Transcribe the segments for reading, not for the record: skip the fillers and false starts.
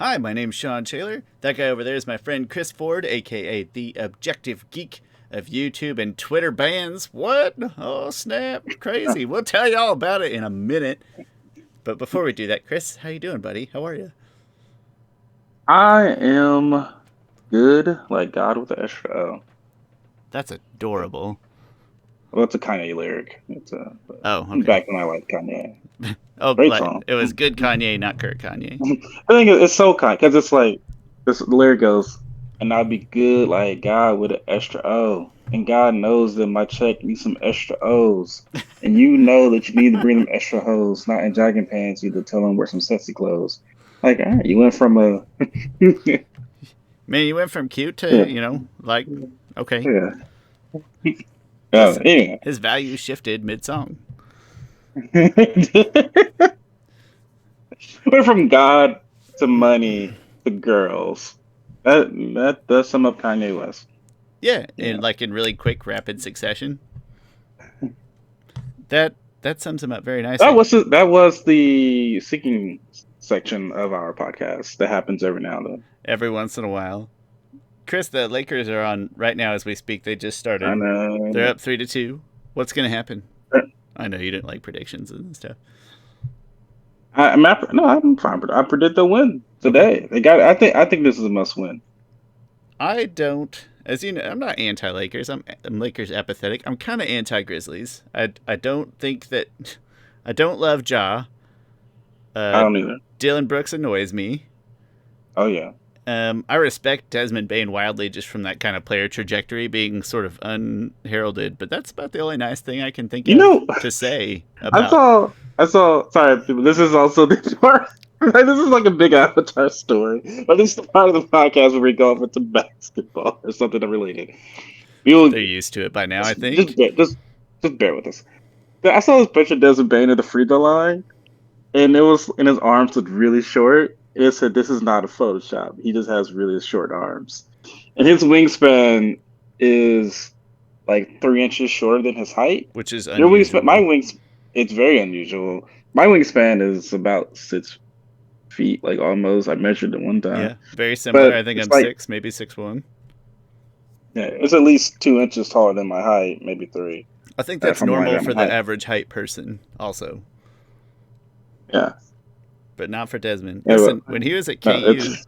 Hi, my name's Shawn Taylor. That guy over there is my friend Chris Ford, aka the Objective Geek of YouTube and Twitter bans. What? Oh, snap. Crazy. We'll tell you all about it in a minute. But before we do that, Chris, how you doing, buddy? How are you? I am good, like God with the extra O. That's adorable. Well, it's a Kanye lyric. Oh, okay. Back when I liked Kanye. Oh, Great like song. it was good Kanye, not Kurt Kanye. I think it's so kind because it's like this lyric goes, and I'll be good like God with an extra O. And God knows that my check needs some extra O's. And you know that you need to bring them extra hoes, not in jogging pants. You to tell them wear some sexy clothes. Like, all right, you went from a Man, you went from cute to, yeah, like, okay. yeah. Plus, Anyway. his values shifted mid-song. Went from God to money to girls. That does sum up Kanye West. Yeah, Yeah. in really quick, rapid succession. That sums him up very nicely. That was the seeking section of our podcast that happens every now and then. Every once in a while. Chris, the Lakers are on right now as we speak. They just I started. They're know. up 3-2. What's going to happen? I know you didn't like predictions and stuff. I'm fine. I predict they'll win today. Okay. They got. I think this is a must win. I don't, as you know, I'm not anti-Lakers. I'm Lakers apathetic. I'm kind of anti-Grizzlies. I don't think that. I don't love Ja. I don't either. Dylan Brooks annoys me. Oh yeah. I respect Desmond Bay wildly just from that kind of player trajectory being sort of unheralded, but that's about the only nice thing I can think You of know, to say I about. saw. I saw. Sorry, people. This is also the part. This is like a big Avatar story, but this is the part of the podcast where we go off into basketball or something related. We will They're used to it by now, I just think. just bear with us. I saw this picture of Desmond Bain at the free throw line, and it was and his arms looked really short. It said, "This is not a Photoshop. He just has really short arms, and his wingspan is like 3 inches shorter than his height." Which is Your wingspan, unusual. it's very unusual. My wingspan is about 6 feet, like almost. I measured it one time, Yeah, very similar. but I think it's I'm like, 6, maybe 6'1". yeah, it's at least 2 inches taller than my height, maybe three. I think that's From when I normal got for my the height. average height person, also, Yeah, but not for Desmond. yeah, Listen, but no, it's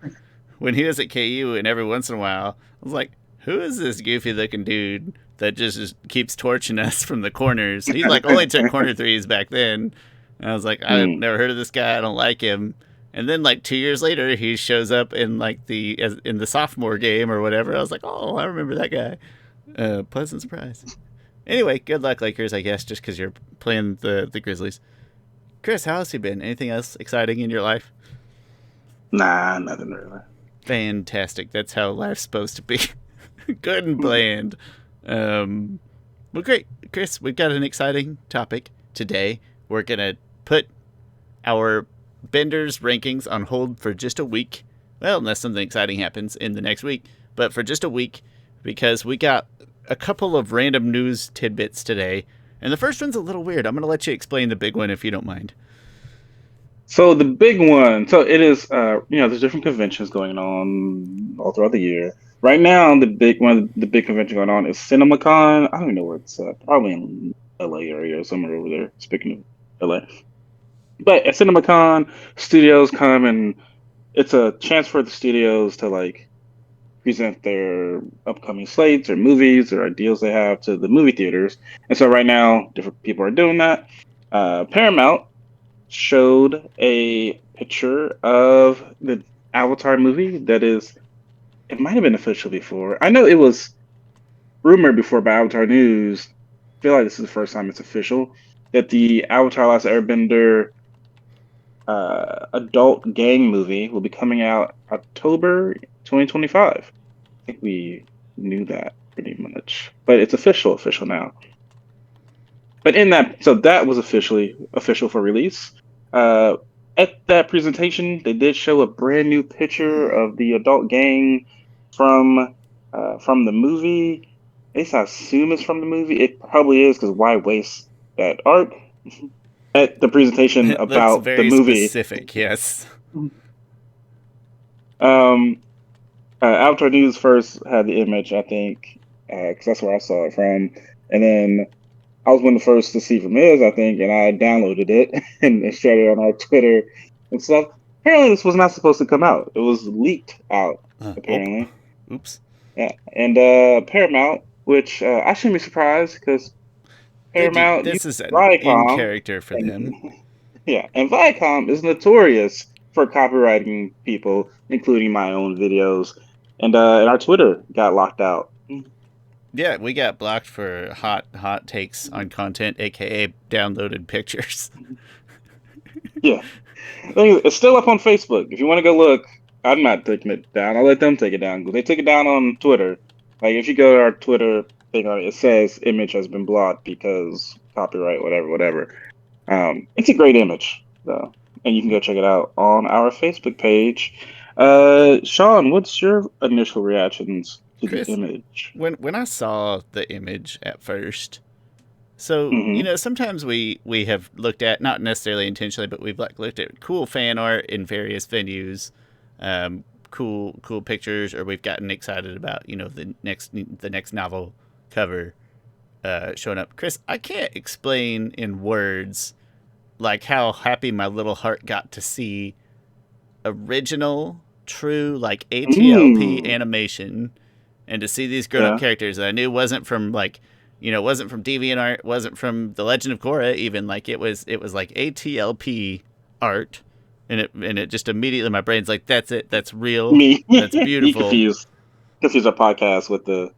when he was at KU, and every once in a while, I was like, "Who is this goofy-looking dude that just keeps torching us from the corners?" He like only took corner threes back then, and I was like, "I've mm, never heard of this guy. I don't like him." And then like 2 years later, he shows up in like in the sophomore game or whatever. I was like, "Oh, I remember that guy." Pleasant surprise. Anyway, good luck, Lakers. I guess just because you're playing the Grizzlies. Chris, how has he been? Anything else exciting in your life? nah, nothing really. Fantastic. That's how life's supposed to be. Good and bland. Um, well, great. Chris, we've got an exciting topic today. We're going to put our Bender's rankings on hold for just a week. Well, unless something exciting happens in the next week, but for just a week because we got a couple of random news tidbits today. And the first one's a little weird. I'm going to let you explain the big one if you don't mind. So the big one, so it is, there's different conventions going on all throughout the year. Right now, the big one, the big convention going on is CinemaCon. I don't even know where it's at. Probably in LA area or somewhere over there. Speaking of LA, but at CinemaCon, studios come and it's a chance for the studios to like present their upcoming slates or movies or ideas they have to the movie theaters. And so right now, different people are doing that. Paramount showed a picture of the Avatar movie that is, it might have been official before. I know it was rumored before by Avatar News. I feel like this is the first time it's official that the Avatar Last Airbender adult gang movie will be coming out October 2025. I think we knew that pretty much, but it's official now. But in that, so that was officially official for release. Uh, at that presentation, they did show a brand new picture of the adult gang from from the movie. At least I assume it's from the movie. It probably is because why waste that art? At the presentation That's about the very movie, specific, yes. Um, Avatar News first had the image, I think, because that's where I saw it from, and then I was one of the first to see from his, I think, and I downloaded it and shared it on our Twitter and stuff. Apparently, this was not supposed to come out. It was leaked out, Oh, apparently. oops. Yeah, and Paramount, which I shouldn't be surprised because They do. Paramount This uses is an in Viacom, character for and them. yeah, and Viacom is notorious for copywriting people, including my own videos, and our Twitter got locked out. Yeah, we got blocked for hot takes on content, aka downloaded pictures. Yeah, it's still up on Facebook. If you want to go look, I'm not taking it down. I'll let them take it down because they took it down on Twitter. Like if you go to our Twitter thing on it, it says image has been blocked because copyright, whatever, whatever. It's a great image though, and you can go check it out on our Facebook page. Shawn, what's your initial reactions to the Chris, image? when I saw the image at first, so Mm-hmm. sometimes we have looked at, not necessarily intentionally, but we've like looked at cool fan art in various venues, cool pictures, or we've gotten excited about the next novel cover showing up. Chris, I can't explain in words like how happy my little heart got to see original, true, like ATLP Mm, animation, and to see these grown up yeah. characters that I knew wasn't from like, wasn't from DeviantArt, wasn't from The Legend of Korra, even like it was like ATLP art, and it just immediately my brain's like that's it, that's real, Me, that's you beautiful. confuse our podcast with the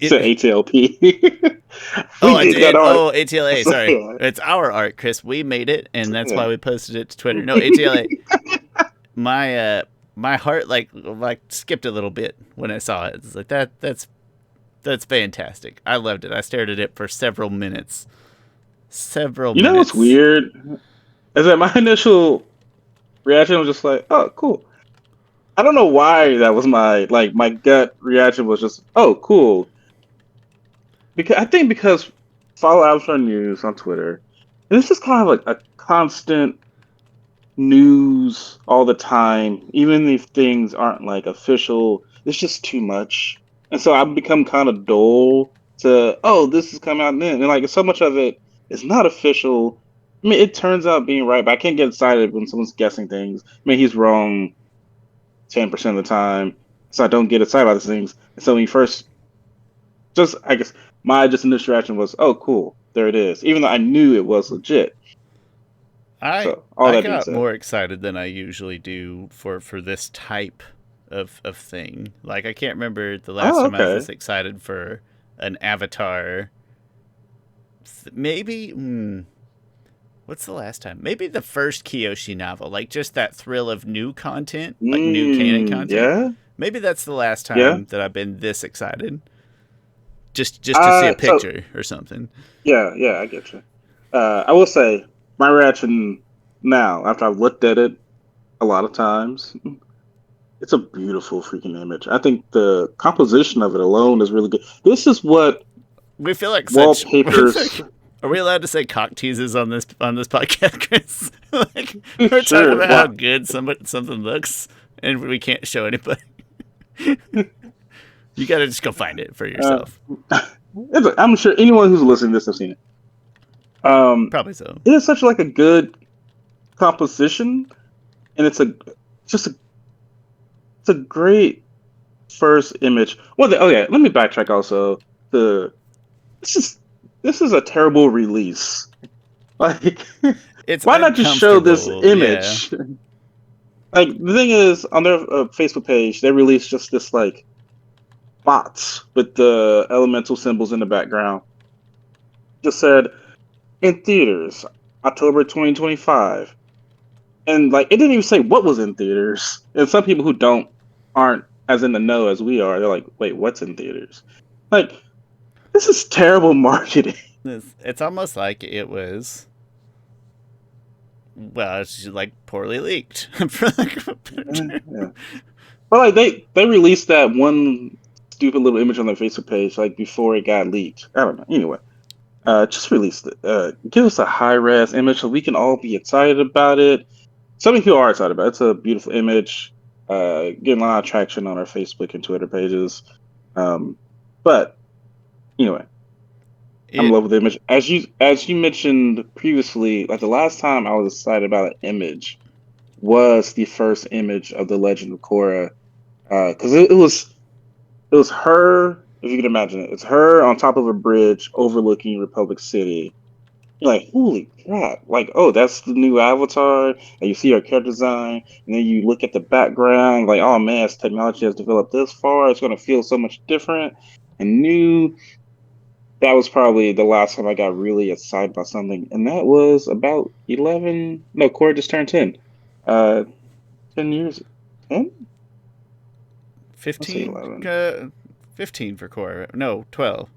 said It, ATLP. oh, We I did that did. art. Oh, ATLA. So, Sorry, yeah, it's our art, Chris. We made it, and that's yeah. why we posted it to Twitter. No, ATLA. My heart like skipped a little bit when I saw it. It's like that's fantastic. I loved it. I stared at it for several minutes. Several You know what's minutes. weird? Is that my initial reaction was just like, "Oh, cool." I don't know why that was my gut reaction was just, "Oh, cool." Because I think because follow Avatar News on Twitter, and it's just kind of like a constant news all the time, even if things aren't like official. It's just too much, and so I've become kind of dull to. Oh, this is coming out then, and like so much of it is not official. I mean, it turns out being right, but I can't get excited when someone's guessing things. I mean, he's wrong 10% of the time, so I don't get excited about these things. And so when you first, just I guess my just initial reaction was, "Oh, cool, there it is," even though I knew it was legit. I So all I that being got said, more excited than I usually do for this type of thing. Like I can't remember the last oh, time I was okay. this excited for an Avatar. Maybe. What's the last time? Maybe the first Kyoshi novel, like just that thrill of new content, like new canon content. Yeah, Maybe that's the last yeah. time that I've been this excited, just to see a So picture or something. yeah, yeah, I get you. I will say my reaction now, after I've looked at it a lot of times, it's a beautiful freaking image. I think the composition of it alone is really good. This is what We feel like such. wallpapers. Are we allowed to say cock teases on this podcast, Chris? Like we're talking Sure. about how Well, good something looks, and we can't show anybody. You got to just go find it for uh, yourself. I'm sure anyone who's listening to this has seen it. Probably so. It is such like a good composition, and just a it's a great first image. Okay, let me backtrack. Also, the this is this is a terrible release. Like, It's why not just show this uncomfortable. Yeah. image? Like the thing is, on their Facebook page, they released just this like box with the elemental symbols in the background. Just said in theaters, October 2025. And like it didn't even say what was in theaters. And some people who aren't as in the know as we are, they're like, wait, what's in theaters? Like, this is terrible marketing. It's almost like it was. Well, it's just like poorly leaked. For lack of a better term. Yeah. But like they released that one stupid little image on their Facebook page like before it got leaked. I don't know. Anyway, just release it. Give us a high res image so we can all be excited about it. Some people are excited about it. It's a beautiful image. getting a lot of traction on our Facebook and Twitter pages. But anyway, I'm in love with the image. As you mentioned previously, like the last time I was excited about an image was the first image of the Legend of Korra, because it was her. If you can imagine it, it's her on top of a bridge overlooking Republic City. You're like, holy crap! Like, oh, that's the new Avatar, and you see her character design, and then you look at the background, like, oh man, as technology has developed this far, it's going to feel so much different and new. That was probably the last time I got really excited about something, and that was about 11. No, Korra just turned 10. 10 years. 10? I'll say 15? 11. 15 for Korra. No, 12.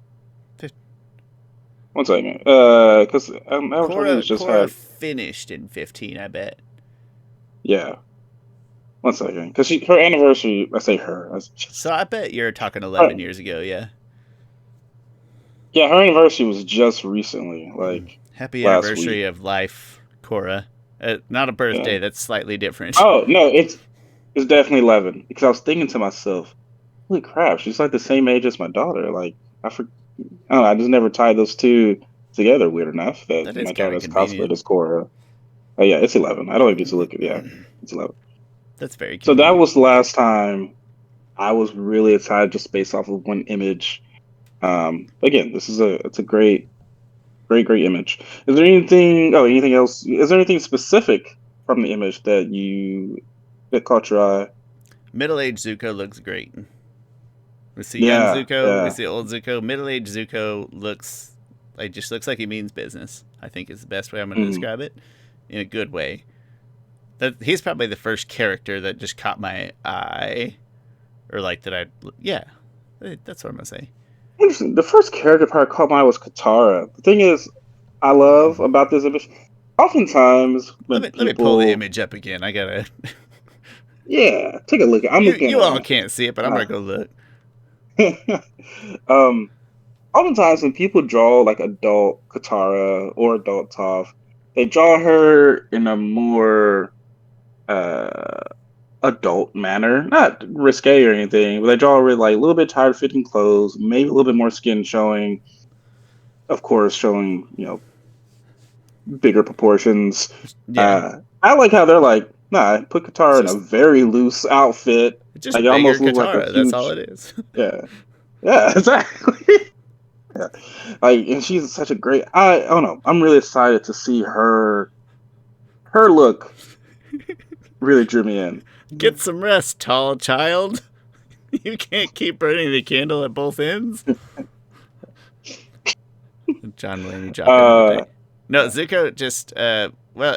1 second. Because Avatar Korra, News just Korra had. finished in 15, I bet. Yeah. 1 second. Because her anniversary, I say her. So I bet you're talking 11 Her, years ago, yeah. yeah, her anniversary was just recently, like Happy last anniversary week. of life, Korra. Not a Yeah. birthday, that's slightly different. Oh, no, it's definitely 11. Because I was thinking to myself, holy crap, she's like the same age as my daughter. Like, I don't know, I just never tied those two together, weird enough, that That is my kind of daughter's cosplayed convenient. as Korra. Oh, yeah, it's 11. I don't even need to look at yeah, it's 11. That's very So that convenient. was the last time I was really excited just based off of one image. Again, it's a great image. Is there anything else? Is there anything specific from the image that caught your eye? Middle-aged Zuko looks great. We see young Yeah, Zuko, we yeah. see old Zuko. Middle-aged Zuko just looks like he means business. I think is the best way I'm going to Mm. describe it, in a good way. He's probably the first character that just caught my eye, or like that I, yeah, that's what I'm gonna say. Interesting. The first character probably caught my eye was Katara. The thing is, I love about this image. Oftentimes, when Let me pull the people, image up again. I gotta. yeah, take a look. I'm looking You at all it can't see it, but I'm right gonna go look. now. Oftentimes when people draw like adult Katara or adult Toph, they draw her in a more uh adult manner, not risque or anything, but they draw her with like a little bit tighter fitting clothes, maybe a little bit more skin showing, of course, showing bigger proportions. Yeah, I like how they're like, nah, put it's Katara in a very loose outfit, it's like just it bigger almost looks like a Katara. That's all huge, it is. yeah, yeah, exactly. Yeah. Like, and she's such a great. I don't know. I'm really excited to see her. Her look really drew me in. Get some rest, tall child. You can't keep burning the candle at both ends. John Mulaney dropped in on the Uh, day. No, Zuko just well,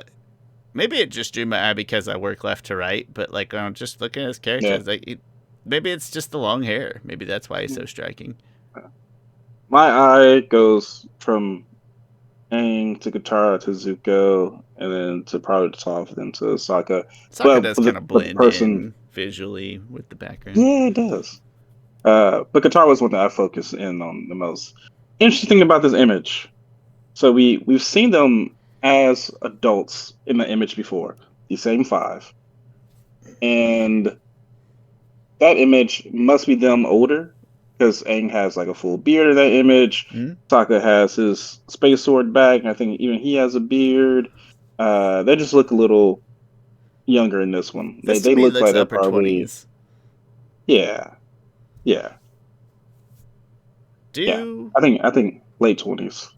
maybe it just drew my eye because I work left to right, but like I'm just looking at his character, yeah. it's like maybe it's just the long hair. Maybe that's why he's so striking. My eye goes from Aang to Katara to Zuko, and then to probably Toph, then to Sokka. Sokka But does kind of but the blend person, in visually with the background. yeah, it does. But Katara was one that I focused in on the most. Interesting thing about this image. So we've seen them as adults in the image before, the same five, and that image must be them older because Aang has like a full beard in that image. Mm-hmm. Sokka has his space sword back, and I think even he has a beard. They just look a little younger in this one. They This to they me look looks like they're upper probably 20s. yeah yeah yeah. Do I think late 20s.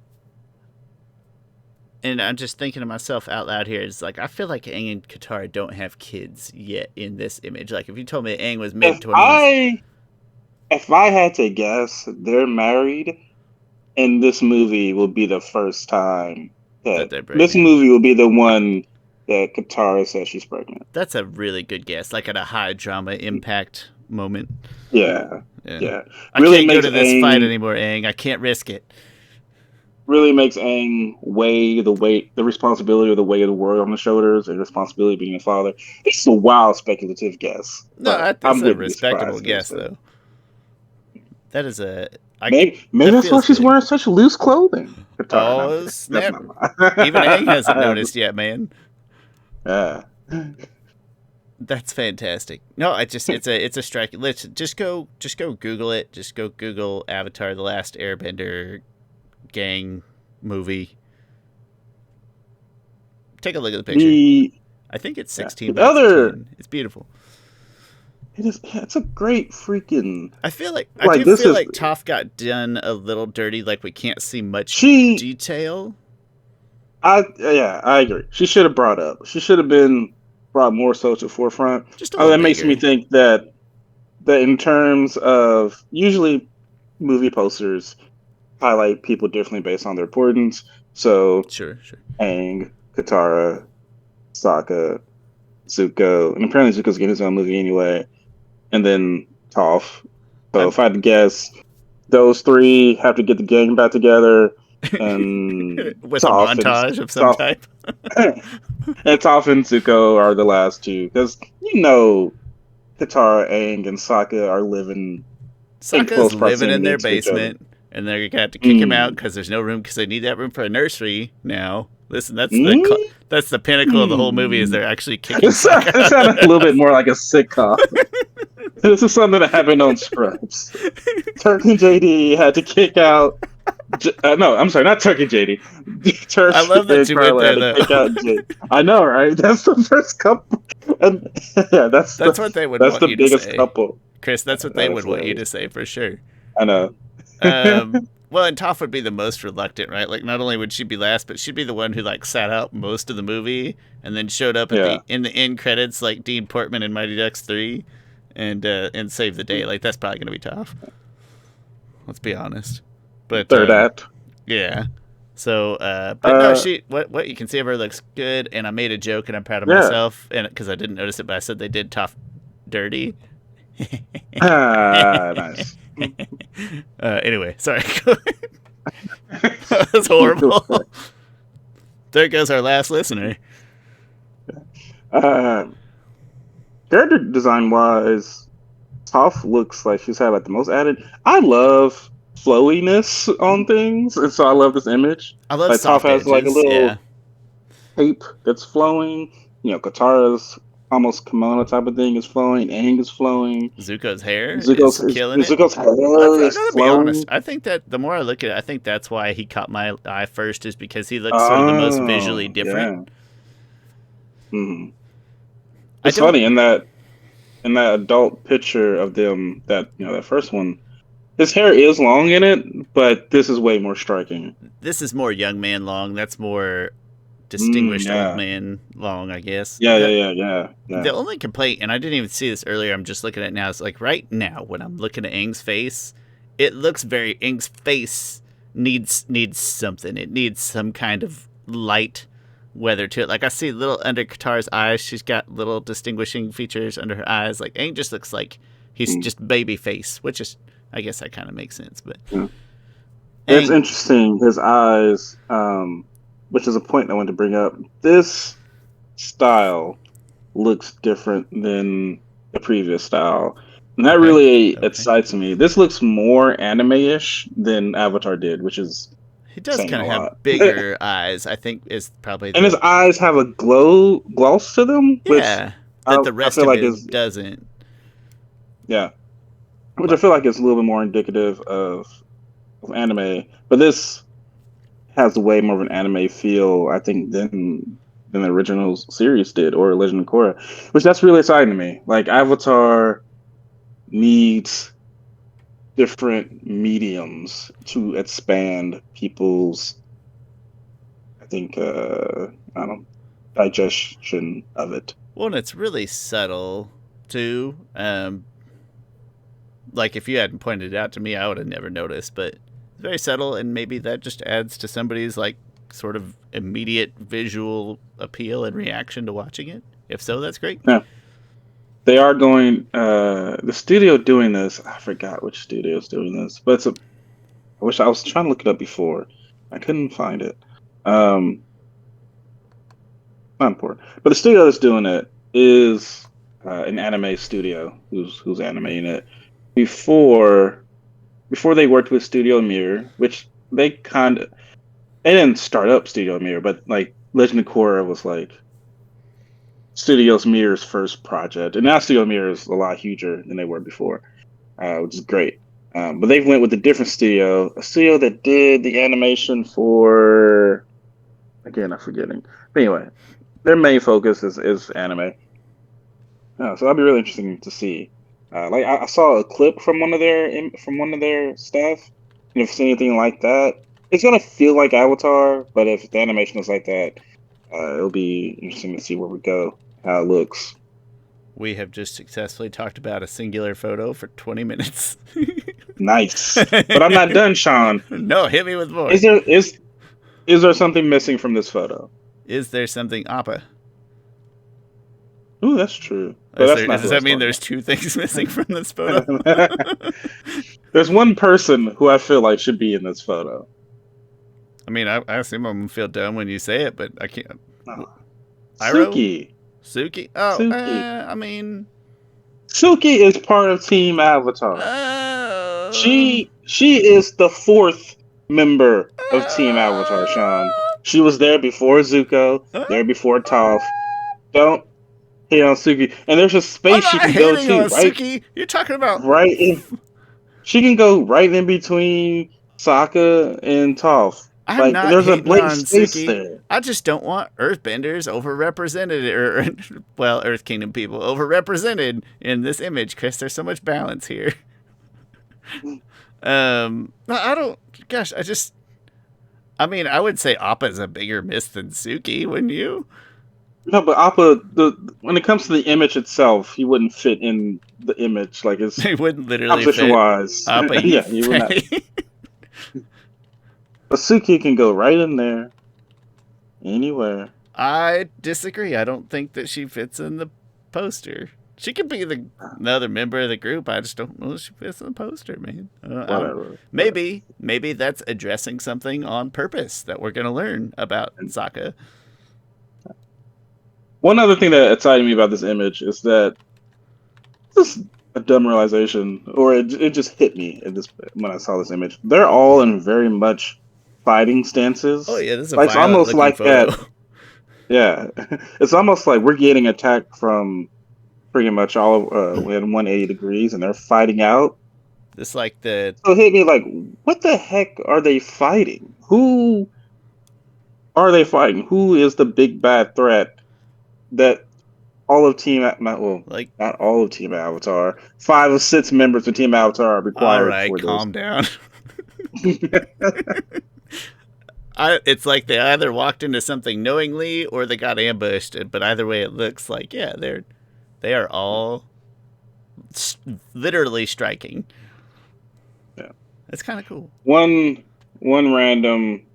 and I'm just thinking to myself out loud here. It's like I feel like Aang and Katara don't have kids yet in this image. Like if you told me Aang was If mid 20s, I if I had to guess, they're married, and this movie will be the first time that that they're this pregnant. movie will be the one that Katara says she's pregnant. That's a really good guess. Like at a high drama impact moment. Yeah, Yeah. yeah. I Really can't go makes to this fight Aang anymore, Aang. I can't risk it. really makes Aang weigh the responsibility of the weight of the world on the shoulders, and responsibility of being a father. This is a wild speculative guess, No, but I that's a wouldn't be respectable surprised if it was guess that. though. That is a I Maybe that that's why feels she's good. wearing such loose clothing. Katara, no, I'm Oh kidding. That's snap! not Even Aang hasn't mine. noticed yet, man. Yeah. That's fantastic. No, it's a strike. Let's just go Google it. Just go Google Avatar: The Last Airbender Gaang movie. Take a look at the picture. I think it's 16 by 10. It's beautiful. It is. Yeah, it's a great freaking. I feel like I do feel like Toph got done a little dirty. Like we can't see much detail. I agree. She should have brought up. She should have been brought more so to the forefront. Just a little that makes me think that in terms of usually movie posters highlight people differently based on their importance. So sure. Aang, Katara, Sokka, Zuko, and apparently Zuko's getting his own movie anyway. And then Toph. So if I had to guess, those three have to get the gang back together. And with Toph a montage of some type. And Toph and Zuko are the last two. Because, Katara, Aang, and Sokka are living... Sokka's living in their basement. And they're going to have to kick him out because there's no room. Because they need that room for a nursery now. Listen, that's the pinnacle of the whole movie is they're actually kicking Sokka out. It sounded a little bit more like a sitcom. This is something that happened on Scrubs. Turk and JD had to kick out... no, I'm sorry, not Turk and JD. Turk I love that you went there, though. I know, right? That's the first couple. And, yeah, that's what they would want you to say. That's the biggest couple. Chris, that's what they would want you to say, for sure. I know. Well, and Toph would be the most reluctant, right? Like, not only would she be last, but she'd be the one who, like, sat out most of the movie and then showed up in the end credits like Dean Portman in Mighty Ducks 3 and saved the day. Like, that's probably going to be tough. Let's be honest. But third act. Yeah. So, but no, what you can see of her looks good, and I made a joke, and I'm proud of myself, and because I didn't notice it, but I said they did Toph dirty. Nice. Anyway, sorry. That's horrible. There goes our last listener. Character design wise, Toph looks like she's had like the most added. I love flowiness on things, and so I love this image. I love like Toph has edges, like a little cape that's flowing. Katara's almost kimono type of thing is flowing. Aang is flowing. Zuko's hair is killing it. Zuko's hair is flowing. Be honest. I think that the more I look at it, I think that's why he caught my eye first, is because he looks sort of the most visually different. Yeah. Mm-hmm. It's funny in that adult picture of them, that that first one. His hair is long in it, but this is way more striking. This is more young man long. That's more distinguished old man long, I guess. Yeah. The only complaint, and I didn't even see this earlier, I'm just looking at it now, is like right now when I'm looking at Aang's face, it looks Aang's face needs something. It needs some kind of light weather to it. Like I see little under Katara's eyes, she's got little distinguishing features under her eyes. Like Aang just looks like he's just baby face, which is, I guess that kind of makes sense, but it's interesting. His eyes, which is a point I wanted to bring up. This style looks different than the previous style, and that really excites me. This looks more anime-ish than Avatar did, which is he does kind of have bigger eyes. I think is probably and his eyes have a gloss to them. Yeah, that the rest of it doesn't. Yeah. Which I feel like is a little bit more indicative of anime, but this has way more of an anime feel, I think, than the original series did, or Legend of Korra, which that's really exciting to me. Like Avatar needs different mediums to expand people's, I think, digestion of it. Well, and it's really subtle too. Like, if you hadn't pointed it out to me, I would have never noticed, but it's very subtle, and maybe that just adds to somebody's, like, sort of immediate visual appeal and reaction to watching it. If so, that's great. Yeah. They are going, the studio doing this, I forgot which studio is doing this, but I wish I was trying to look it up before. I couldn't find it. Not important. But the studio that's doing it is an anime studio who's animating it. Before they worked with Studio Mirror, which they didn't start up Studio Mirror, but like Legend of Korra was like Studios Mirror's first project, and now Studio Mirror is a lot huger than they were before, which is great. But they went with a different studio, a studio that did the animation for, again, I'm forgetting. But anyway, their main focus is anime. So that'll be really interesting to see. Like I saw a clip from one of their staff, and if it's anything like that, it's gonna feel like Avatar. But if the animation is like that, it'll be interesting to see where we go, how it looks. We have just successfully talked about a singular photo for 20 minutes. Nice, but I'm not done, Shawn. No, hit me with more. Is there something missing from this photo? Is there something Appa? Ooh, that's true. But Does that mean there's two things missing from this photo? There's one person who I feel like should be in this photo. I mean, I assume I'm gonna feel dumb when you say it, but I can't. Suki. Suki? Oh, Suki. I mean, Suki is part of Team Avatar. She is the fourth member of Team Avatar, Shawn. She was there before Zuko, there before Toph. Don't hate on Suki. And there's a space she can go to, right? Suki. You're talking about she can go right in between Sokka and Toph. I'm not there's a hating blank on space Suki. there. I just don't want Earthbenders overrepresented, or Earth Kingdom people overrepresented in this image, Chris. There's so much balance here. I don't. Gosh, I mean, I would say Appa's a bigger miss than Suki, wouldn't you? No, but Appa, when it comes to the image itself, he wouldn't fit in the image. Like it's he wouldn't literally fit. Wise. Appa, yeah, he would not. But Suki can go right in there, anywhere. I disagree. I don't think that she fits in the poster. She could be another member of the group. I just don't know if she fits in the poster, man. Whatever. Maybe that's addressing something on purpose that we're going to learn about Sokka. One other thing that excited me about this image is that this is a dumb realization, or it just hit me when I saw this image. They're all in very much fighting stances. Oh yeah, this is it's almost like photo. that. Yeah, it's almost like we're getting attacked from pretty much all in 180 degrees, and they're fighting out. It's like so it hit me like, what the heck are they fighting? Who are they fighting? Who is the big bad threat that all of Team not all of Team Avatar, 5 of 6 members of Team Avatar are required? All right, calm down. It's like they either walked into something knowingly or they got ambushed. But either way, it looks like they are all literally striking. Yeah, it's kind of cool. One random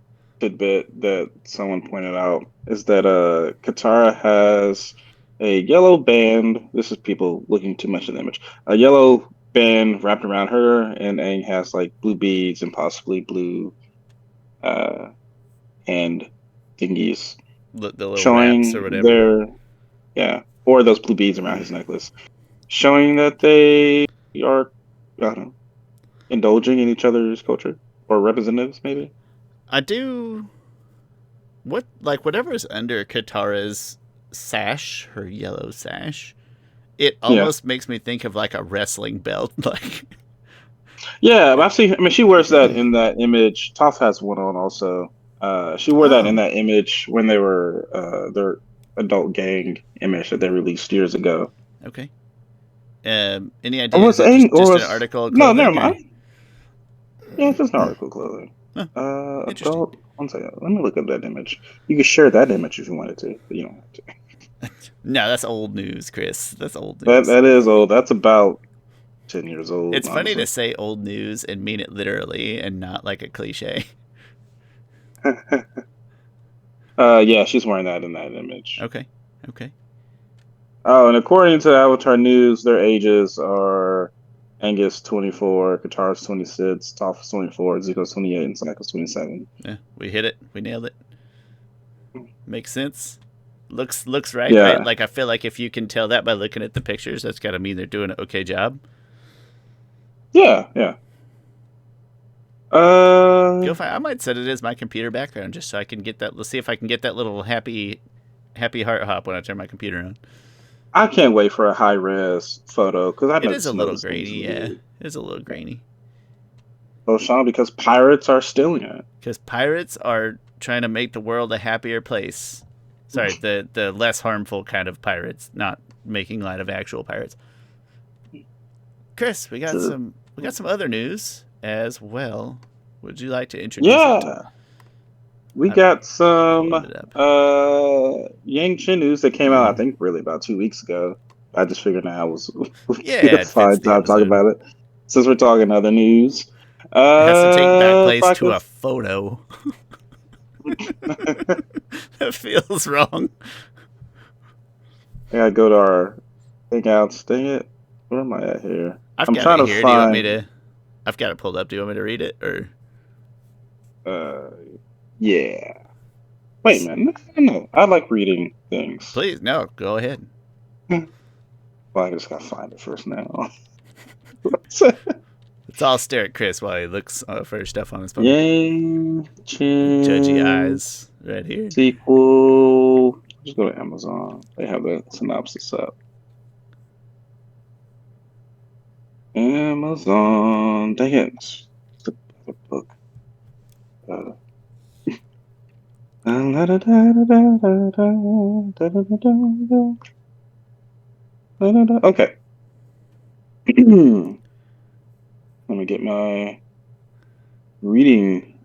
tidbit that someone pointed out is that Katara has a yellow band. This is people looking too much at the image. A yellow band wrapped around her, and Aang has like blue beads and possibly blue hand thingies, the little showing wraps or whatever. Or those blue beads around his necklace, showing that they are, I don't know, indulging in each other's culture or representatives, maybe. I do. Whatever is under Katara's sash, her yellow sash, it almost makes me think of like a wrestling belt, like. Yeah, I've seen. I mean, she wears that in that image. Toph has one on also. She wore that in that image when they were their adult gang image that they released years ago. Okay. Any idea? Just an article? No, never mind. Yeah, it's just an article clothing. Adult. One second. Let me look up that image. You can share that image if you wanted to, but you don't have to. No, that's old news, Chris. That's old news. That is old. That's about 10 years old. It's funny to say old news and mean it literally and not like a cliche. Yeah, she's wearing that in that image. Okay. Oh, and according to Avatar News, their ages are Angus 24, Katara's 26, Toph's 24, Zuko's 28, and Sokka's 27. Yeah, we hit it. We nailed it. Makes sense. Looks right, yeah. Right? Like, I feel like if you can tell that by looking at the pictures, that's got to mean they're doing an okay job. Yeah. I might set it as my computer background just so I can get that. Let's see if I can get that little happy happy heart hop when I turn my computer on. I can't wait for a high res photo because I It know is a just know little this game's grainy, gonna be yeah. weird. It is a little grainy. Oh, Shawn, because pirates are stealing it. Because pirates are trying to make the world a happier place. Sorry, the less harmful kind of pirates, not making light of actual pirates. Chris, we got some other news as well. Would you like to introduce it? Yeah, we I'm got some pulling it up. Yang Chen news that came out, I think, really about 2 weeks ago. I just figured now was would be Yeah, a it fits fine the time to talk episode. about it since we're talking other news. It has to take back If place I to could... a photo. That feels wrong. I gotta go to our Hangouts. Dang it, where am I at here? I've I'm got trying it to here. Do you want me find. to? I've got it pulled up. Do you want me to read it or? Uh, yeah. Wait, man. No, I like reading things. Please, no. Go ahead. Well, I just gotta find it first now. Let's all stare at Chris while he looks for stuff on his phone. Yang Judgy Chen eyes right here. sequel. Just go to Amazon. They have the synopsis up. Amazon. Dang it. It's the book. Okay. Let me get my reading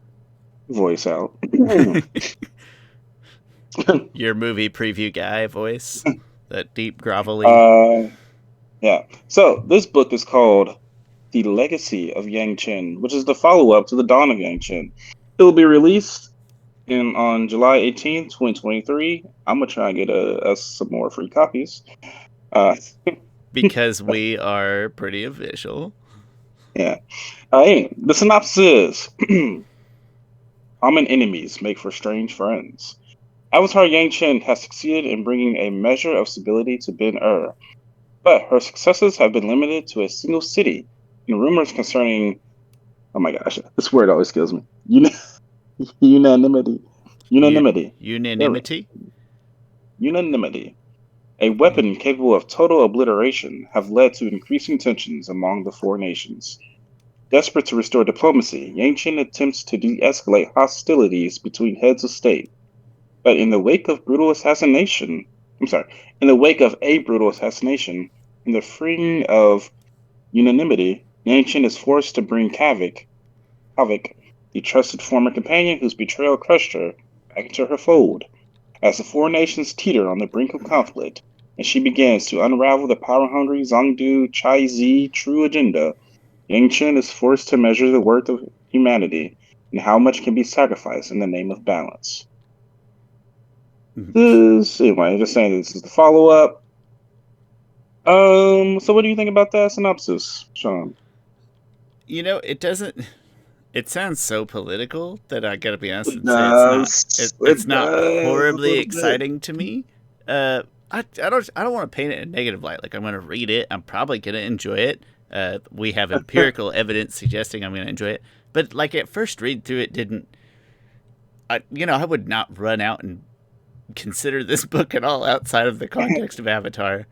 voice out. Your movie preview guy voice. That deep, grovelly. Yeah. So this book is called The Legacy of Yang Chen, which is the follow-up to The Dawn of Yang Chen. It will be released on July 18th, 2023. I'm gonna try and get us some more free copies. Because we are pretty official. Yeah. Anyway, the synopsis is common enemies make for strange friends. Avatar Yang Chen has succeeded in bringing a measure of stability to Ben-Er, but her successes have been limited to a single city, and rumors concerning, oh my gosh, this word always kills me. Unanimity. Unanimity? Unanimity. A weapon capable of total obliteration have led to increasing tensions among the four nations. Desperate to restore diplomacy, Yang Chen attempts to de-escalate hostilities between heads of state. But in the wake of a brutal assassination, and the freeing of Unanimity, Yang Chen is forced to bring Havoc, the trusted former companion whose betrayal crushed her, back into her fold. As the four nations teeter on the brink of conflict, and she begins to unravel the power-hungry Zhongdu Chai Zi true agenda, Yang Chen is forced to measure the worth of humanity and how much can be sacrificed in the name of balance. Anyway, just saying this is the follow-up. So what do you think about that synopsis, Shawn? It sounds so political that I gotta be honest and say it's not horribly exciting to me. I don't want to paint it in a negative light. Like, I'm gonna read it. I'm probably gonna enjoy it. We have empirical evidence suggesting I'm gonna enjoy it. But like at first read through, it didn't. I would not run out and consider this book at all outside of the context of Avatar.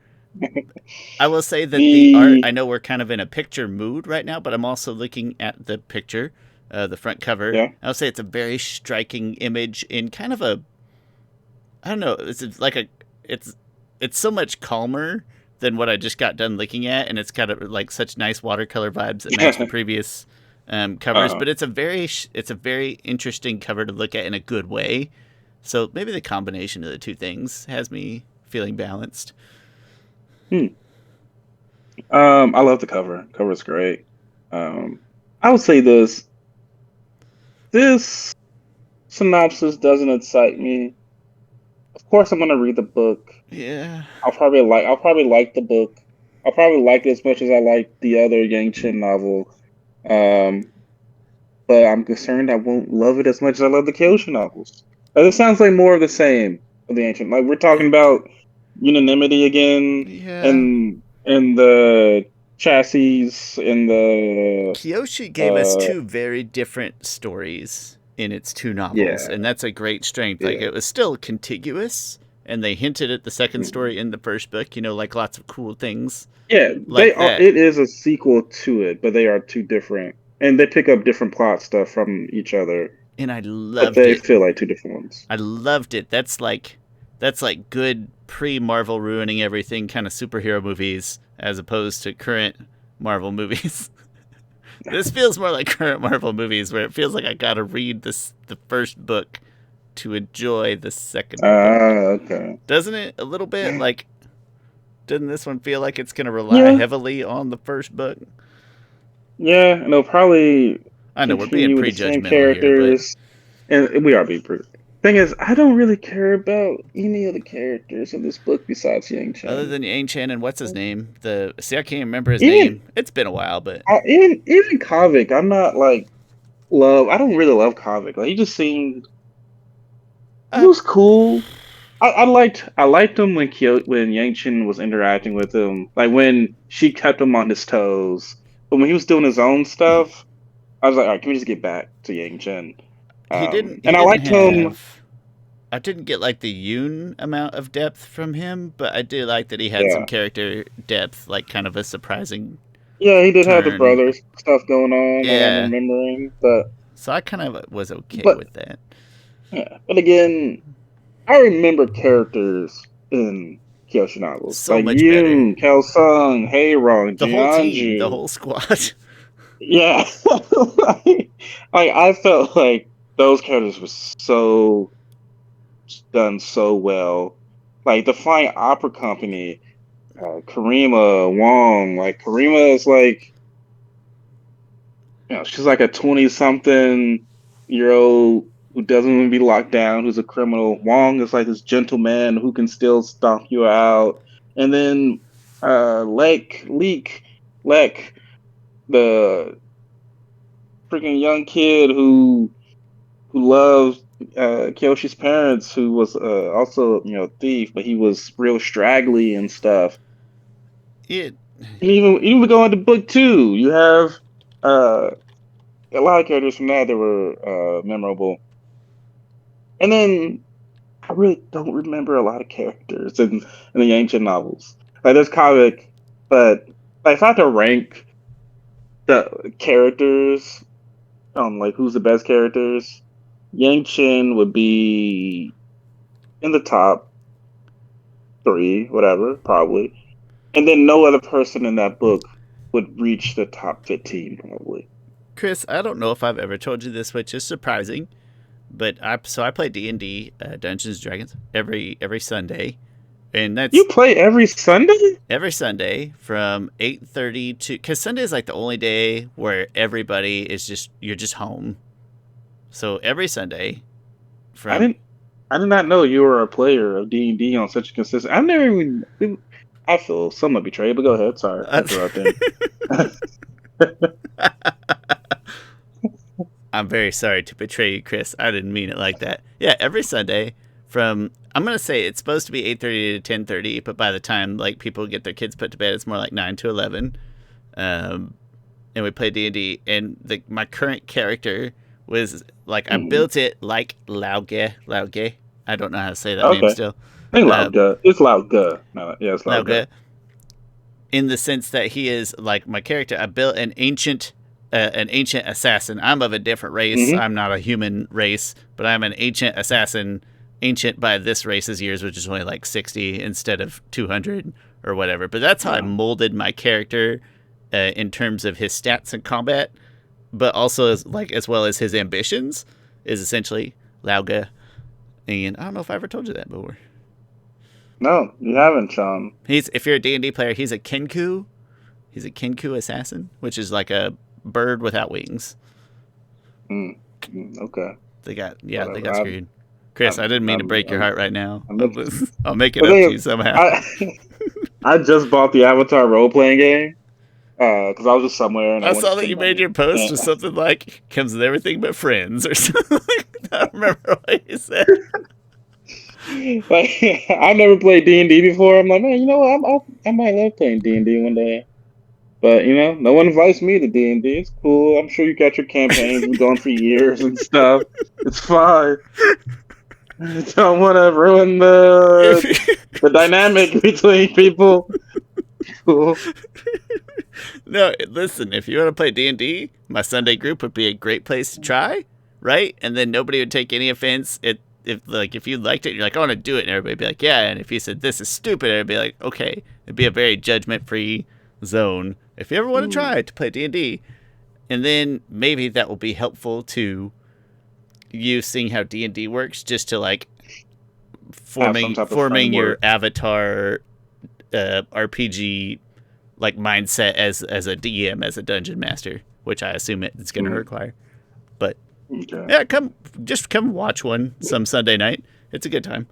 I will say that the art, I know we're kind of in a picture mood right now, but I'm also looking at the picture, the front cover. Yeah. I'll say it's a very striking image in kind of a, I don't know, it's so much calmer than what I just got done looking at, and it's kind of like such nice watercolor vibes that match the previous covers. But it's a very interesting cover to look at in a good way. So maybe the combination of the two things has me feeling balanced. I love the cover. Cover's great. I would say this synopsis doesn't excite me. Of course, I'm gonna read the book. Yeah. I'll probably like the book. I'll probably like it as much as I like the other Yang Chen novel. But I'm concerned I won't love it as much as I love the Kyoshi novels. It sounds like more of the same of the ancient. Like, we're talking about unanimity again, Yeah. and the chassis and the Kyoshi gave us two very different stories in its two novels, and that's a great strength. Like, it was still contiguous, and they hinted at the second story in the first book. Like lots of cool things. Yeah, like that. It is a sequel to it, but they are two different, and they pick up different plot stuff from each other. And I But loved they it. feel like two different ones. I loved it. That's like good pre-Marvel ruining everything kind of superhero movies, as opposed to current Marvel movies. This feels more like current Marvel movies, where it feels like I gotta read the first book to enjoy the second book. Okay. Doesn't it a little bit? Like, doesn't this one feel like it's gonna rely Yeah. heavily on the first book? Yeah, and they'll probably I know we're being continue with the same prejudgmental here, but characters, and we are being prejudged. Thing is, I don't really care about any of the characters in this book besides Yang Chen. other than Yang Chen and what's his name? I can't remember his Even- name. It's been a while, but even Kavik, I'm not like love. I don't really love Kavik. Like he just seemed he was cool. I liked him when Yang Chen was interacting with him, like when she kept him on his toes. But when he was doing his own stuff, I was like, all right, can we just get back to Yang Chen? he didn't. I liked him. I didn't get like the Yoon amount of depth from him, but I did like that he had some character depth, like kind of a surprising. Yeah, he did have the brothers stuff going on. Yeah, I'm remembering, but so I kind of was okay with that. Yeah, but again, I remember characters in Kyoshi novels so like much Yoon, better. Kelsung, Haerong, The whole Jeonju. team, the whole squad. Yeah, I felt like those characters were so done so well. Like the Flying Opera Company, Karima Wong. Like Karima is like, she's like a 20-something-year-old who doesn't want to be locked down, who's a criminal. Wong is like this gentleman who can still stomp you out. And then Lek, the freaking young kid who loves Kyoshi's parents, who was also a thief, but he was real straggly and stuff. And even going to book 2, you have a lot of characters from that were memorable. And then I really don't remember a lot of characters in the ancient novels. Like there's Kavik, but like, if I had to rank the characters on like who's the best characters, Yang Chen would be in the top 3, whatever, probably. And then no other person in that book would reach the top 15, probably. Chris, I don't know if I've ever told you this, which is surprising, but I play D&D, Dungeons & Dragons, every Sunday, and that's... You play every Sunday? Every Sunday from 8:30 to... Because Sunday is like the only day where everybody is you're just home. So every Sunday from... I did not know you were a player of D&D on such a consistent... I've never even... I feel somewhat betrayed, but go ahead. Sorry. I'm very sorry to betray you, Chris. I didn't mean it like that. Yeah, every Sunday from... I'm going to say it's supposed to be 8:30 to 10:30, but by the time like people get their kids put to bed, it's more like 9 to 11. And we play D&D, and my current character was like... I built it like Lauge. I don't know how to say that name still. I think Lauge. It's Lauge. No, yeah, it's Lauge. In the sense that he is like my character. I built an ancient assassin. I'm of a different race. Mm-hmm. I'm not a human race, but I'm an ancient assassin. Ancient by this race's years, which is only like 60 instead of 200 or whatever. But that's how I molded my character in terms of his stats in combat, but also as well as his ambitions, is essentially Lauge. And I don't know if I ever told you that before. No, you haven't, Shawn. If you're a D&D player, he's a Kenku. He's a Kenku assassin, which is like a bird without wings. Okay. They got screwed. Chris, I didn't mean to break your heart right now. I'll make it up to you somehow. I just bought the Avatar role-playing game because I was just somewhere. And I saw that you made your post with something like, comes with everything but friends or something like that. I don't remember what you said. Like, I never played D&D before. I'm like, man, you know what? I might love playing D&D one day. But, no one invites me to D&D. It's cool. I'm sure you got your campaigns been going for years and stuff. It's fine. I don't want to ruin If the dynamic between people. No, listen, if you want to play D&D, my Sunday group would be a great place to try, right? And then nobody would take any offense. If you liked it, you're like, I want to do it, and everybody would be like, yeah. And if you said this is stupid, everybody would be like, okay. It'd be a very judgment-free zone. If you ever want to try to play D&D, and then maybe that will be helpful to you seeing how D&D works, just to like forming your avatar RPG like mindset as a DM, as a dungeon master, which I assume it's going to require. But yeah, come watch one some Sunday night. It's a good time.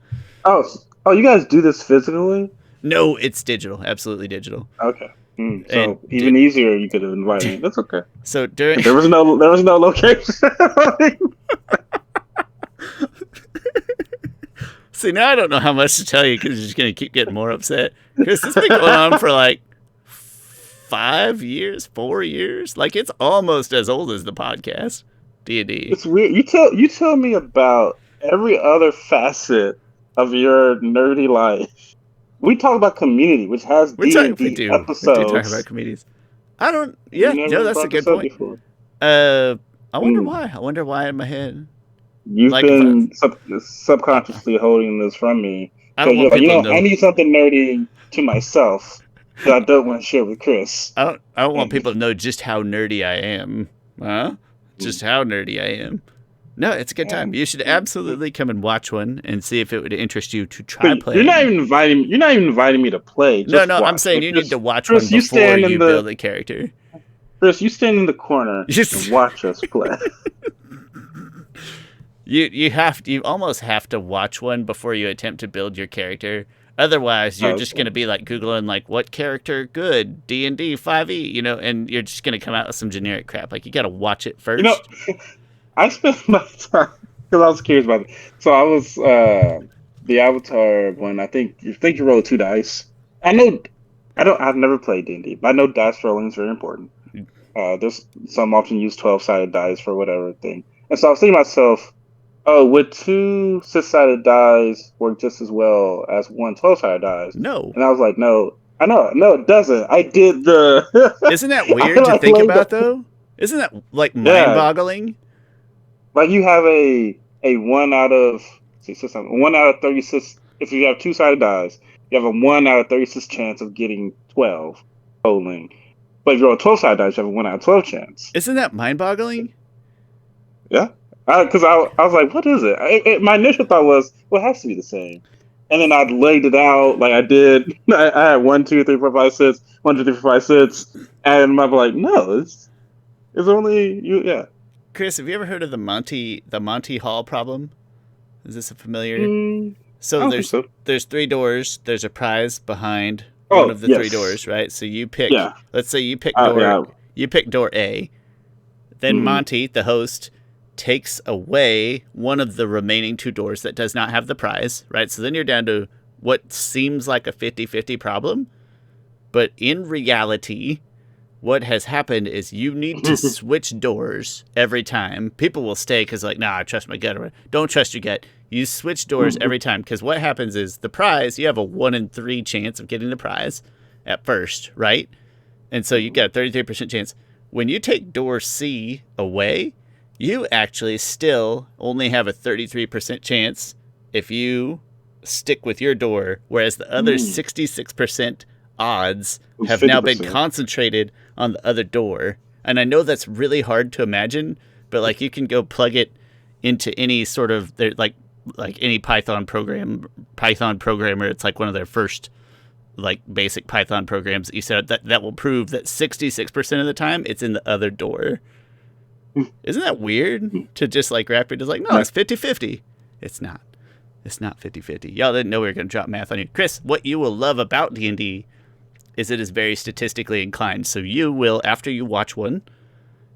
Oh, you guys do this physically? No, it's digital. Absolutely digital. Okay. So even easier, you could have invited me. That's okay. So during there was no location. See, now I don't know how much to tell you because you're just going to keep getting more upset. Because it's been going on for like 4 years. Like, it's almost as old as the podcast, D&D. It's weird. You tell me about every other facet of your nerdy life. We talk about Community, which has D&D episodes. We do talk about comedies. I don't... Yeah, no, that's a good point. I wonder why. I wonder why in my head. You've been subconsciously holding this from me. I need something nerdy to myself that I don't want to share with Chris. I don't want people to know just how nerdy I am. Huh? Just how nerdy I am. No, it's a good time. You should absolutely come and watch one and see if it would interest you to try playing. You're not even inviting me to play. No, I'm saying you need to watch one before you build a character. Chris, you stand in the corner and watch us play. You almost have to watch one before you attempt to build your character. Otherwise, you're just going to be like Googling like what character good D&D 5e, and you're just going to come out with some generic crap. Like, you got to watch it first. I spent my time because I was curious about it. So I was the Avatar one. I think you roll 2 dice. I've never played D&D, but I know dice rolling is very important. There's some often use 12-sided dice for whatever thing. And so I was thinking to myself, would 2 6-sided dice work just as well as 1 12-sided dice? No. And I was like, no. I know. No, it doesn't. I did the... Isn't that weird to think about, though? Isn't that, like, mind-boggling? Like, you have a 1 out of 36. If you have 2-sided dice, you have a 1 out of 36 chance of getting 12 rolling. But if you roll a 12-sided dice, you have a 1 out of 12 chance. Isn't that mind-boggling? Yeah. Because I was like, what is it? My initial thought was, well, it has to be the same. And then I laid it out like I did. I had 1, 2, 3, 4, 5, 6, 1, 2, 3, 4, 5, 6. And I'm like, no, it's only you. Yeah. Chris, have you ever heard of the Monty Hall problem? Is this a familiar? So there's 3 doors. There's a prize behind one of the 3 doors, right? So you pick. Yeah. Let's say you pick door. You pick door A. Then Monty, the host, takes away one of the remaining 2 doors that does not have the prize, right? So then you're down to what seems like a 50-50 problem. But in reality, what has happened is you need to switch doors every time. People will stay because, like, nah, I trust my gut. Or, don't trust your gut. You switch doors every time because what happens is the prize, you have a 1 in 3 chance of getting the prize at first, right? And so you got a 33% chance. When you take door C away, you actually still only have a 33% chance if you stick with your door, whereas the other 66% odds have 50%. Now been concentrated on the other door. And I know that's really hard to imagine, but like you can go plug it into any sort of like any Python programmer. It's like one of their first like basic Python programs that you set that will prove that 66% of the time it's in the other door. Isn't that weird to just like wrap it? Just like, no, it's 50-50. It's not. It's not 50-50. Y'all didn't know we were going to drop math on you. Chris, what you will love about D&D is it is very statistically inclined. So you will, after you watch one,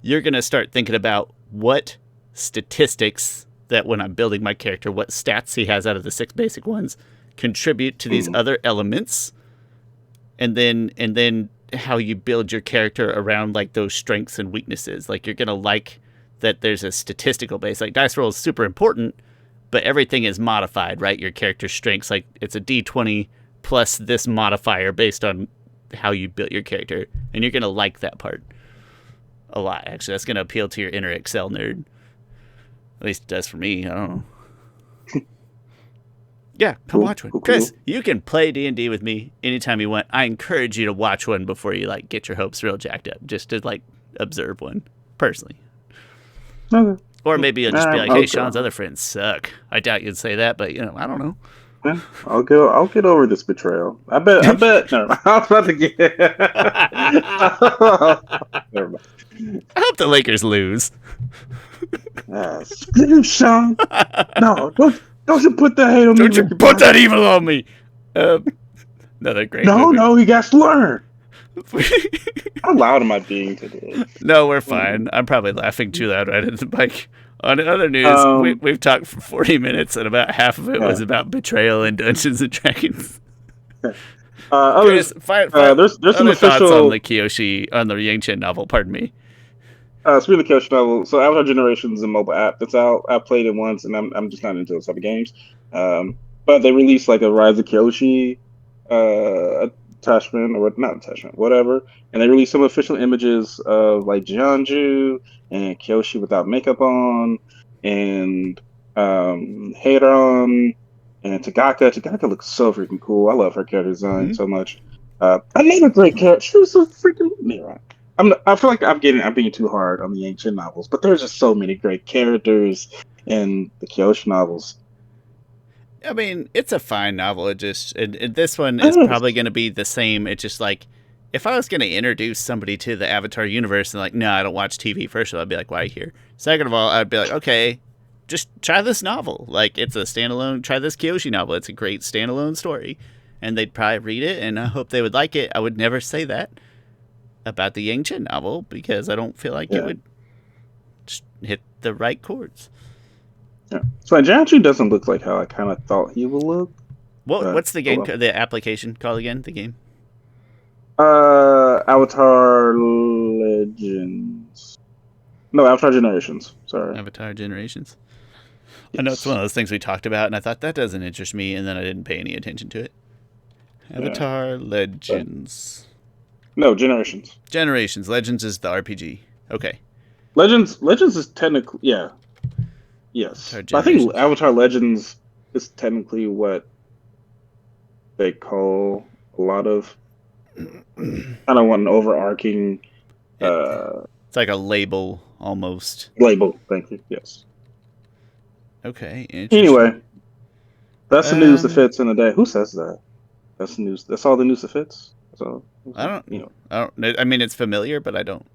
you're going to start thinking about what statistics that when I'm building my character, what stats he has out of the 6 basic ones contribute to these other elements. And then how you build your character around like those strengths and weaknesses. Like you're going to like that there's a statistical base. Like dice roll is super important, but everything is modified, right? Your character's strengths, like it's a D20 plus this modifier based on how you built your character, and you're gonna like that part a lot. Actually, that's gonna appeal to your inner Excel nerd. At least it does for me. I don't know. Yeah, come watch one. Chris, you can play D&D with me anytime you want. I encourage you to watch one before you like get your hopes real jacked up, just to like observe one personally. Okay. Or maybe you'll just be like, hey, Sean's other friends suck. I doubt you'd say that, but I don't know. Yeah, I'll get over this betrayal. I bet. Never mind. I was about to get. Never mind. I hope the Lakers lose. Sean. No, don't you put that hate on me. Don't you put that evil on me. Another great movie. No, he got to learn. How loud am I being today? No, we're fine. I'm probably laughing too loud right at the mic. On other news, we've talked for 40 minutes, and about half of it was about betrayal in Dungeons and Dragons. There's some other thoughts on the Kyoshi, on the Yang-Chen novel. Pardon me. Speaking of Kyoshi novel, so Avatar Generations is a mobile app that's out. I played it once, and I'm just not into those type of games. But they released like a Rise of Kyoshi attachment, or not attachment, whatever. And they released some official images of like Jianju and Kyoshi without makeup on, and Heiron and Tagaka. Tagaka looks so freaking cool. I love her character design so much. Another great character. She was so freaking Mira. I feel like I'm being too hard on the ancient novels, but there's just so many great characters in the Kyoshi novels. I mean, it's a fine novel. It just this one is probably going to be the same. It's just like, if I was going to introduce somebody to the Avatar universe and like, no, I don't watch TV, first of all, I'd be like, why are you here? Second of all, I'd be like, okay, just try this novel. Like, it's a standalone, try this Kyoshi novel. It's a great standalone story. And they'd probably read it, and I hope they would like it. I would never say that about the Yang-Chen novel, because I don't feel like it would just hit the right chords. Yeah. So Jianju doesn't look like how I kind of thought he would look. What's the game, the application called again, the game? Avatar Legends. No, Avatar Generations. Sorry. Avatar Generations. Yes. I know it's one of those things we talked about, and I thought that doesn't interest me, and then I didn't pay any attention to it. Avatar Legends. No, Generations. Generations. Legends is the RPG. Okay. Legends is technically, yes. I think Avatar Legends is technically what they call a lot of kind of an overarching. It's like a label almost. Label, thank you. Yes. Okay. Anyway, that's the news that fits in the day. Who says that? That's the news. That's all the news that fits. So I don't. I mean, it's familiar, but I don't.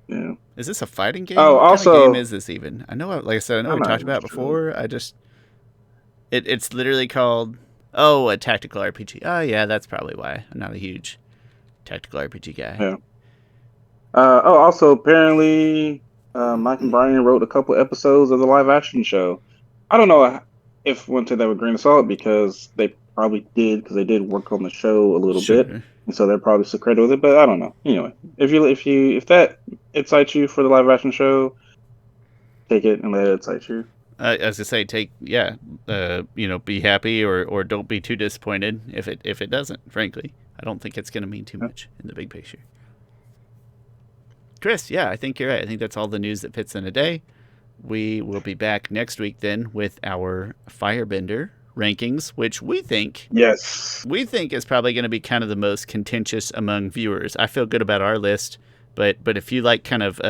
Yeah. Is this a fighting game? Oh, what also, kind of game is this even? I know, like I said, I know we talked about it before. I just, it's literally called a tactical RPG. Oh yeah, that's probably why I'm not a huge tactical RPG guy. Yeah. Also, apparently, Mike and Bryan wrote a couple episodes of the live action show. I don't know if one took that with a grain of salt, because they probably did, because they did work on the show a little bit, and so they're probably so credited with it. But I don't know. Anyway, if that excites you for the live action show, take it and let it excite you. As I say, be happy or don't be too disappointed if it doesn't. Frankly, I don't think it's going to mean too much in the big picture. Chris, yeah, I think you're right. I think that's all the news that fits in a day. We will be back next week then with our Firebender rankings, which we think is probably going to be kind of the most contentious among viewers. I feel good about our list, but if you like kind of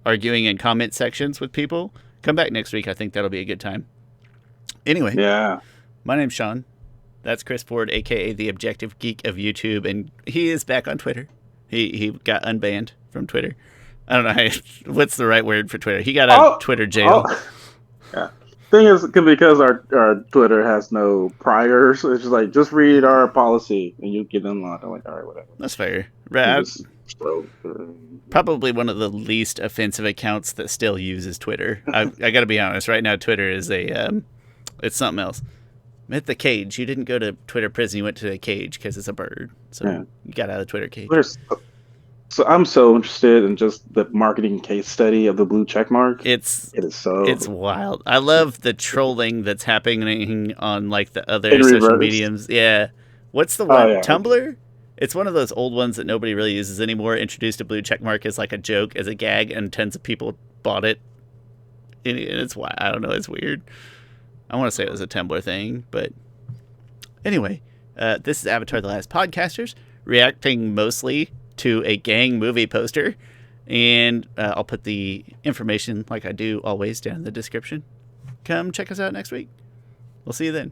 arguing in comment sections with people, come back next week. I think that'll be a good time. Anyway, my name's Shawn. That's Chris Ford, aka the Objective Geek of YouTube, and he is back on Twitter. He got unbanned from Twitter. I don't know what's the right word for Twitter. He got out of Twitter jail. Yeah. Thing is, because our Twitter has no priors, it's just like, just read our policy and you get unlocked. I'm like, all right, whatever. That's fair. Right. Probably one of the least offensive accounts that still uses Twitter. I got to be honest. Right now, Twitter is it's something else. At the cage. You didn't go to Twitter prison. You went to the cage because it's a bird. So you got out of the Twitter cage. So I'm so interested in just the marketing case study of the blue check mark. It's It is so it's wild. I love the trolling that's happening on like the in other social reverse. mediums. Yeah. What's the Oh one? yeah. Tumblr? It's one of those old ones that nobody really uses anymore. Introduced a blue check mark as like a joke, as a gag, and tons of people bought it. And it's why I don't know. It's weird. I want to say it was a Tumblr thing, but anyway, this is Avatar: The Last Podcasters, reacting mostly to a Gaang movie poster, and I'll put the information, like I do always, down in the description. Come check us out next week. We'll see you then.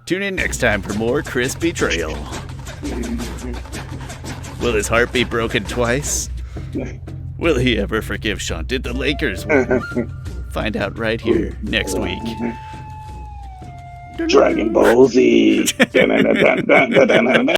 Tune in next time for more Chris betrayal. Will his heart be broken twice? Will he ever forgive Shawn? Did the Lakers win? Find out right here next week. Dragon Ball Z.